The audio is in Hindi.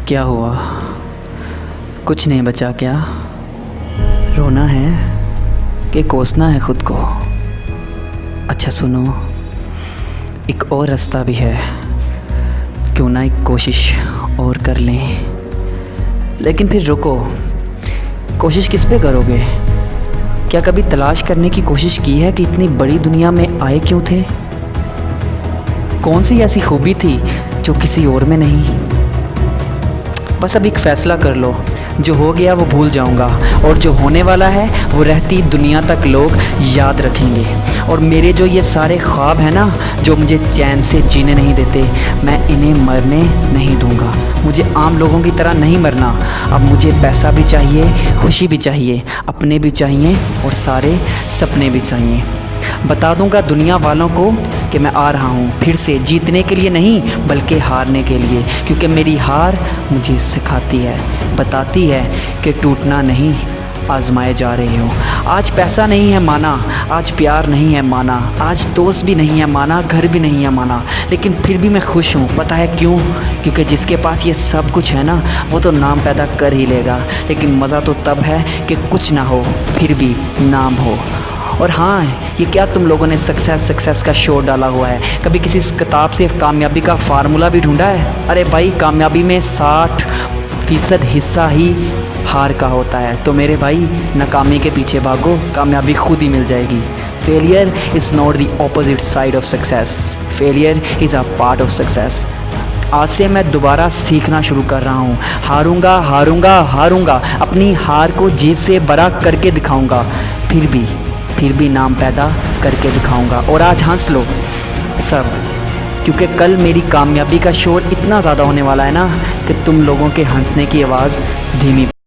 क्या हुआ? कुछ नहीं बचा क्या? रोना है कि कोसना है खुद को? अच्छा सुनो, एक और रास्ता भी है, क्यों ना एक कोशिश और कर लें। लेकिन फिर रुको, कोशिश किस पे करोगे? क्या कभी तलाश करने की कोशिश की है कि इतनी बड़ी दुनिया में आए क्यों थे? कौन सी ऐसी खूबी थी जो किसी और में नहीं? बस अब एक फ़ैसला कर लो, जो हो गया वो भूल जाऊंगा, और जो होने वाला है वो रहती दुनिया तक लोग याद रखेंगे। और मेरे जो ये सारे ख्वाब हैं ना, जो मुझे चैन से जीने नहीं देते, मैं इन्हें मरने नहीं दूंगा। मुझे आम लोगों की तरह नहीं मरना। अब मुझे पैसा भी चाहिए, खुशी भी चाहिए, अपने भी चाहिए और सारे सपने भी चाहिए। बता दूंगा दुनिया वालों को कि मैं आ रहा हूँ फिर से, जीतने के लिए नहीं बल्कि हारने के लिए, क्योंकि मेरी हार मुझे सिखाती है, बताती है कि टूटना नहीं, आजमाए जा रहे हो। आज पैसा नहीं है माना, आज प्यार नहीं है माना, आज दोस्त भी नहीं है माना, घर भी नहीं है माना, लेकिन फिर भी मैं खुश हूँ। पता है क्यों? क्योंकि जिसके पास ये सब कुछ है ना, वो तो नाम पैदा कर ही लेगा, लेकिन मज़ा तो तब है कि कुछ ना हो फिर भी नाम हो। और हाँ, ये क्या तुम लोगों ने सक्सेस का शोर डाला हुआ है? कभी किसी किताब से कामयाबी का फार्मूला भी ढूंढा है? अरे भाई, कामयाबी में 60% हिस्सा ही हार का होता है। तो मेरे भाई, नाकामी के पीछे भागो, कामयाबी खुद ही मिल जाएगी। Failure is not the opposite side of success, failure is a part of success. आज से मैं दोबारा सीखना शुरू कर रहा हूँ। हारूंगा हारूंगा हारूंगा, अपनी हार को जीत से बड़ा करके दिखाऊंगा, फिर भी नाम पैदा करके दिखाऊंगा। और आज हंस लो सब, क्योंकि कल मेरी कामयाबी का शोर इतना ज़्यादा होने वाला है ना कि तुम लोगों के हंसने की आवाज़ धीमी